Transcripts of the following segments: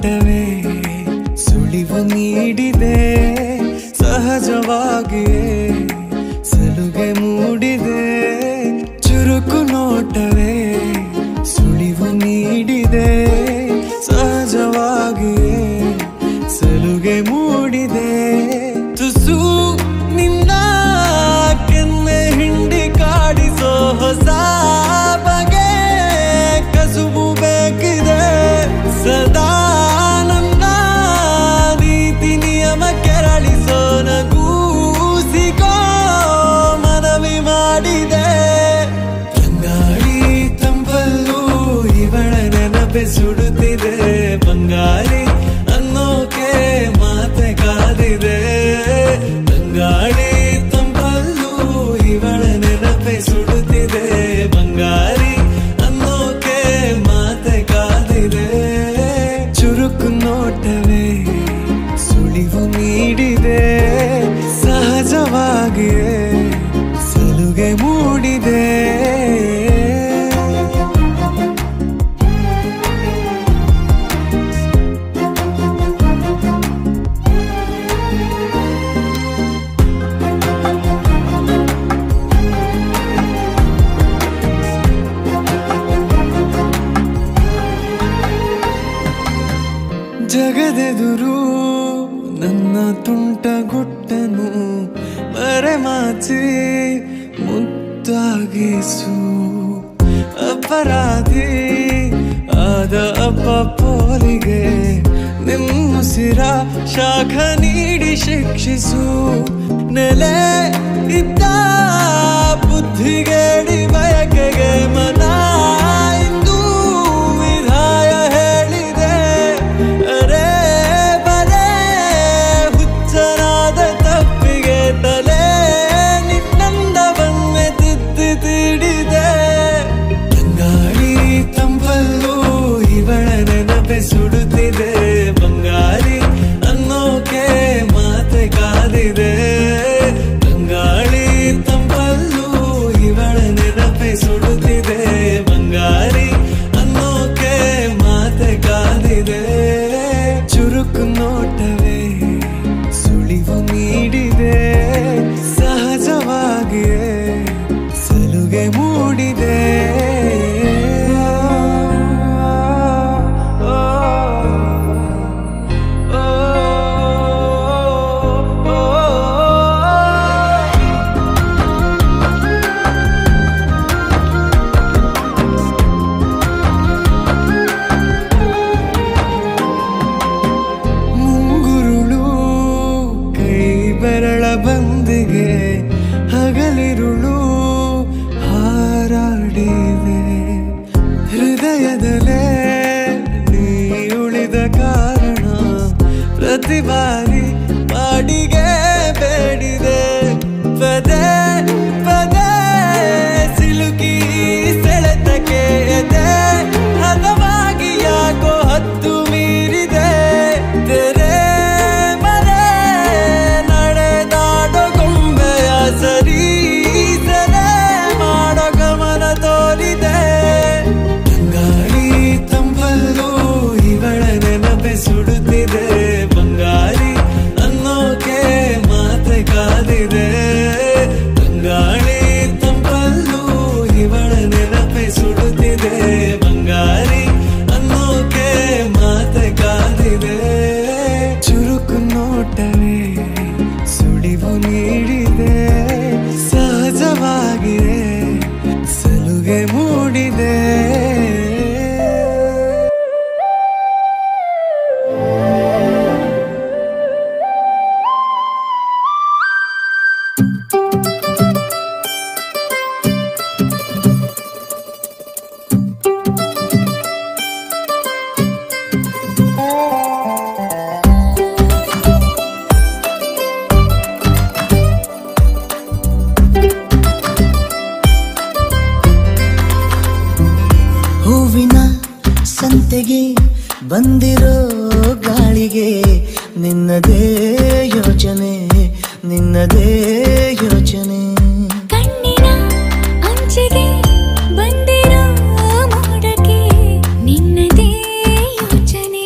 ನೋಟವೇ ಸುಳಿವು ನೀಡಿದೆ ಸಹಜವಾಗಿಯೇ ಸಲುಗೆ ಮೂಡಿದೆ ಚುರುಕು ನೋಟವೇ ಸುಳಿವು ನೀಡಿದೆ ಸಹಜವಾಗಿಯೇ ಸಲುಗೆ ಮೂಡಿದೆ ತುಸು ನಿನ್ನ ಕೆನ್ನೆ ಹಿಂಡಿ ಕಾಡಿಸೋ ಹೊಸ ಬಗೆ ಕಸುಬು ಬೇಕಿದೆ ಸದಾ ನನ್ನ ನೀತಿ ನಿಯಮ ಕೆರಳಿಸೋ ನಗೂಸಿಕೋ ಮನವಿ ಮಾಡಿದೆ ಬಂಗಾಳಿ ತಂಪಲ್ಲೂ ಇವಳ ನೆನಪೆ ಸುಡುತ್ತಿದೆ ಬಂಗಾಳಿ ಅನ್ನೋಕೆ ಮಾತೆ ಕಾದಿದೆ ಬಂಗಾಳಿ ತಂಪಲ್ಲೂ ಇವಳ ನೆನಪೆ ಸುಡುತ್ತಿದೆ ಬಂಗಾಳಿ ಅನ್ನೋಕೆ ಮಾತೆ ಕಾದಿದೆ ಚುರುಕು ನೋಟವೇ ಸುಳಿವು ನೀಡಿದೆ ಸಹಜವಾಗಿಯೇ ಸಲುಗೆ ಮೂಡಿದೆ ಜಗದೆದುರು ನನ್ನ ತುಂಟ ಗುಟ್ಟನು ಮರೆಮಾಚಿ ಮುದ್ದಾಗಿಸು ಅಪರಾಧಿ ಆದ ಅಪ್ಪ ಪೋಲಿಗೆ ನಿಮ್ಮುಸಿರ ಶಾಖ ನೀಡಿ ಶಿಕ್ಷಿಸು ನೆಲೆ ಇದ್ದ ಬುದ್ಧಿಗೇಡಿ ಬಯಕೆಗೆ ಮನ ಇಂದು ವಿಧಾಯ ಹೇಳಿದೆ ಅರೆ ಬರೇ ಹುಚ್ಚನಾದ ತಪ್ಪಿಗೆ ತಲೆ ನಿನ್ನಂದವನ್ನೇ ತಿದ್ದಿ ತೀಡಿದೆ ಬಂಗಾಳಿ ತಂಪಲ್ಲೂ ಇವಳ ನೆನಪೆ ಸುಡುತ್ತಿದೆ ಬಂಗಾಳಿ ಅನ್ನೋಕೆ ಮಾತೆ ಕಾದಿದೆ ಬಂಗಾಳಿ ತಂಪಲ್ಲೂ ಇವಳ ನೆನಪೆ ಸುಡುತ್ತಿದೆ ಬಂಗಾಳಿ ಅನ್ನೋಕೆ ಮಾತೆ ಕಾದಿದೆ ಚುರುಕು ನೋಟವೇ ಸುಳಿವು ನೀಡಿದೆ ಸಹಜವಾಗಿಯೇ ಸಲುಗೆ ಮೂಡಿದೆ ಬಂದಿಗೆ ಹಗಲಿರುಳು ಹಾರಾಡಿದೆ ಹೃದಯದಲ್ಲೇ ನೀ ಉಳಿದ ಕಾರಣ ಪ್ರತಿ ಬಾರಿ ಬಾಡಿಗೆ ಬೇಡಿದೆ ಪದೇ ಪದೇ ಸಿಲುಕಿ ಸೆಳೆತಕ್ಕೆ ಎದೆ ಹದವಾಗಿ ಯಾಕೋ ಹತ್ತು ಮೀರಿದೆ ತೆರೆ ಸರಿ ಸರೆ ಮಾಡೋ ಗಮನ ತೋರಿದೆ ಬಂಗಾಳಿ ತಂಪಲ್ಲೂ ಇವಳ ನೆನಪೆ ಸುಡುತ್ತಿದೆ ಬಂಗಾಳಿ ಅನ್ನೋಕೆ ಮಾತೆ ಕಾದಿದೆ ಬಂಗಾಳಿ ತಂಪಲ್ಲೂ ಇವಳ ನೆನಪೆ ಸುಡುತ್ತಿದೆ ಬಂಗಾಳಿ ಅನ್ನೋಕೆ ಮಾತೆ ಕಾದಿದೆ ಚುರುಕು ನೋಟವೇ ಸುಳಿವು ನೀಡಿದೆ ಸಹಜವಾಗಿಯೇ ಸಲುಗೆ ಮೂಡಿದೆ ಸಂತೆಗೆ ಬಂದಿರೋ ಗಾಳಿಗೆ ನಿನ್ನದೇ ಯೋಚನೆ ನಿನ್ನದೇ ಯೋಚನೆ ಕಣ್ಣಿನ ಅಂಚಿಗೆ ಬಂದಿರೋ ಮೋಡಕ್ಕೆ ನಿನ್ನದೇ ಯೋಚನೆ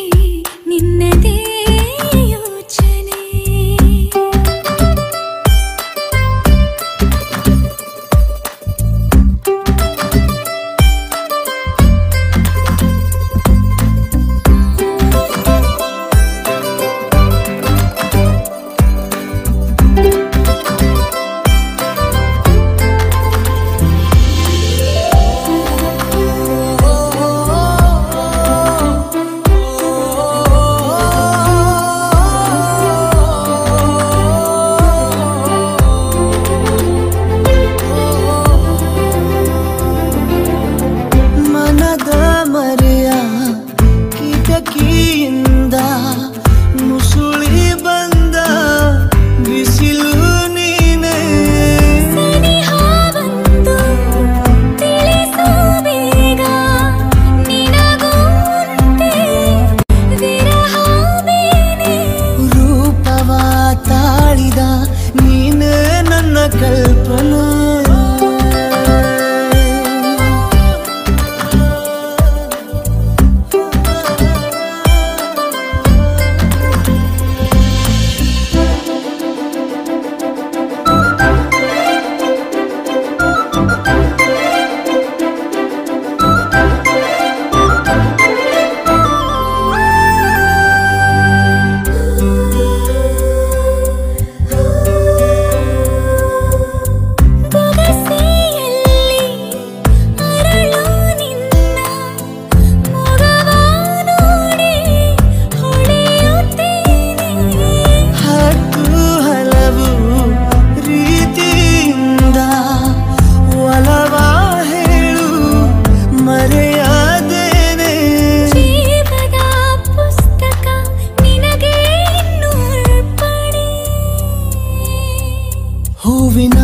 ಹೂವಿನ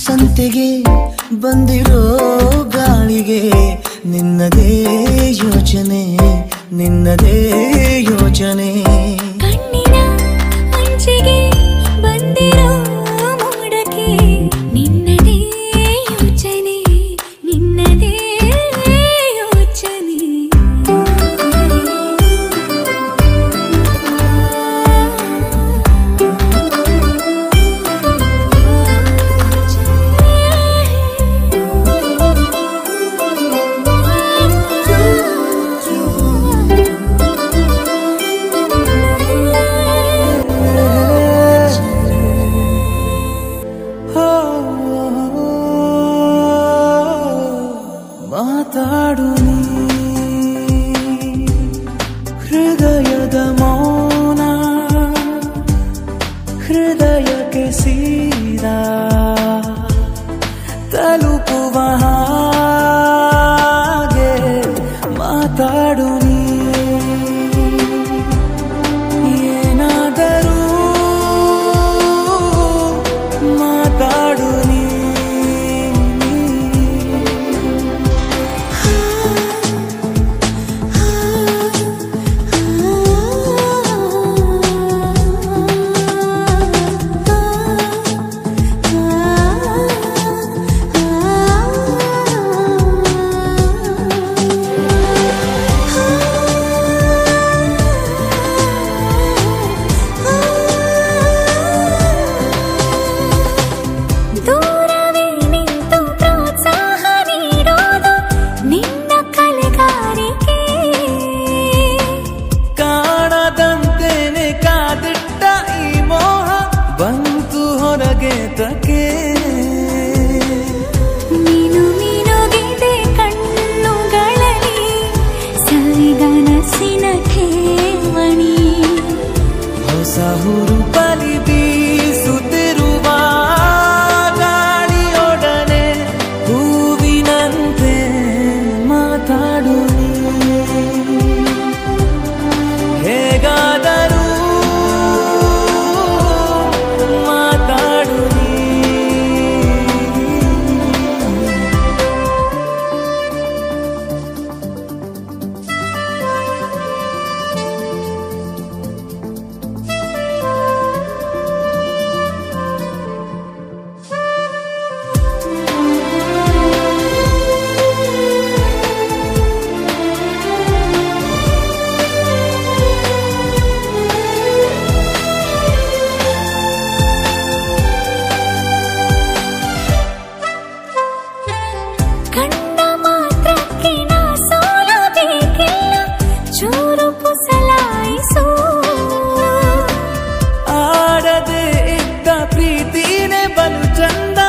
ಸಂತೆಗೆ ಬಂದಿರೋ ಗಾಳಿಗೆ ನಿನ್ನದೇ ಯೋಚನೆ ನಿನ್ನದೇ ಯೋಚನೆ ಕಣ್ಣಿನ ಅಂಚಿಗೆ ಬಂದಿರೋ ಮೋಡಕ್ಕೆ ನಿನ್ನದೇ ಯೋಚನೆ ನಿನ್ನದೇ ಯೋಚನೆ ಮಾತಾಡು ನೀ ಹೃದಯದ ಮೌನ ಹೃದಯಕ್ಕೆ ಸೀದಾ ತಲುಪುವ ಹಾಗೆ ಮಾತಾಡು ನೀ ಏನಾದರೂ ಮಾತಾಡು ನೀ ದೂರವೇ ನಿಂತು ಪ್ರೋತ್ಸಾಹ ನೀಡೋದು ನಿನ್ನ ಕಲೆಗಾರಿಕೆ ಕಾಣದಂತೆನೆ ಕಾದಿಟ್ಟ ಈ ಮೋಹ ಬಂತು ಹೊರಗೆ ತಕೆ ನೀನು ಮಿನುಗಿದೆ ಕಣ್ಣುಗಳಲ್ಲಿ ಸರಿಗನಸಿನ ಠೇವಣಿ ಹೊಸ ಹುರುಪಲಿ ಬೀಸುತ್ತಿರುವ ಗಾಳಿಯೊಡನೆ ಹೂವಿನಂತೆ ಮಾತಾಡು ನೀ. ಹೇಗಾದರೂ ಮಾತಾಡು ನೀ. ಕಂಡ ಮಾತ್ರಕ್ಕೆ ನಾ ಸೋಲಬೇಕಿಲ್ಲ ಚೂರು ಕುಸಲಾಯಿಸು ಆಡದೆ ಇದ್ದ ಪ್ರೀತಿನೇ ಬಲು ಚಂದ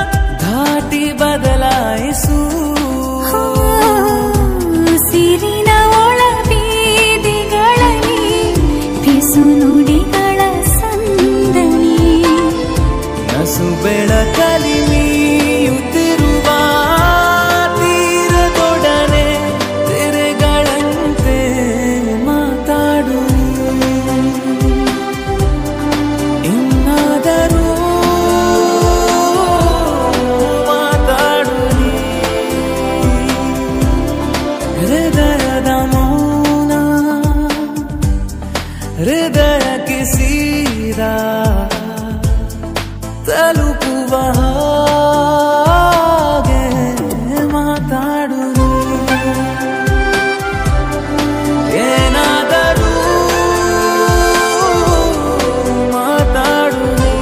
ಧಾಟಿ ಬದಲಾಯಿಸು ಸಿರಿನ ಒಳ ಬೀದಿಗಳಲ್ಲಿ ಬಿಸು ನುಡಿಗಳ ಸಂದಣಿ ನಸು ಬೆಳಕಲಿ ಮೀಯುತ್ತಿರುವ ತೀರದೊಡನೆ ತೆರೆಗಳಂತೆ ಮಾತಾಡು ಇನ್ನಾದರೂ ಮಾತಾಡು ನೀ. ಹೃದಯದ ಮೌನ ಹೃದಯಕ್ಕೆ ಸೀದಾ ತಲುಪುವ ಹಾಗೆ ಮಾತಾಡು ನೀ. ಏನಾದರೂ ಮಾತಾಡು ನೀ.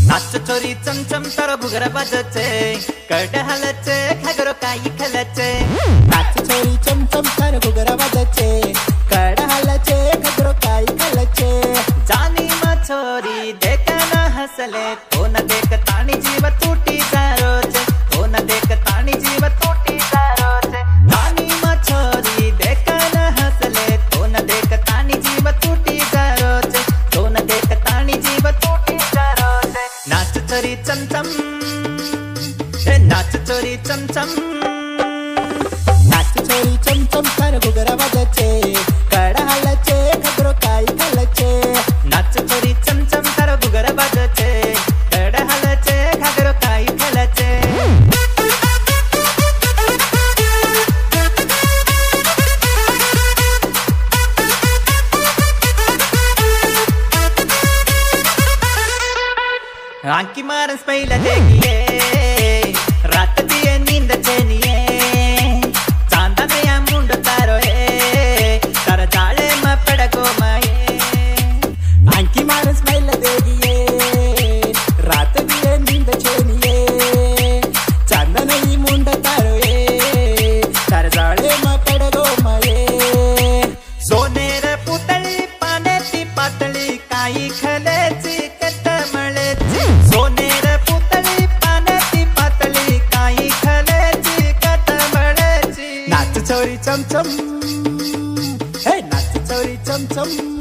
नाच चोरी चमचम तारो घुघरा बजचे कड हलचे घगरो काई खलचे नाच चोरी चमचम तारो घुघरा बजचे कड हलचे घगरो काई खलचे जानी मा छोरी देख ना हसले तो न देख ताणी जीव टूटी जारोचे तो न देख ताणी जीव टूटी जारोचे जानी मा छोरी देख ना हसले तो न देख ताणी जीव टूटी जारोचे तो न देख ताणी जीव टूटी जारोचे नाच चोरी चमचम नाच चोरी चमचम नाच चोरी चमचम तारो घुघरा बजचे कड हलचे घगरो काई खलचे टांकी मारस पहिला देखिए रात दिए नींद चैनिए चांदा नया मुंड तारो है तारा जाले में पड़को माये टांकी मारस पहिला देखिए रात दिए नींद चैनिए चांदा नई मुंड तारो है तारा जाले में पड़को माये सोनेर पुतळी पाण्याची पातळी काही खलेची कटमळेची सोनेर पुतळी पाण्याची पातळी काही खलेची कटमळेची नाच चोरी चमचम हे नाच चोरी चमचम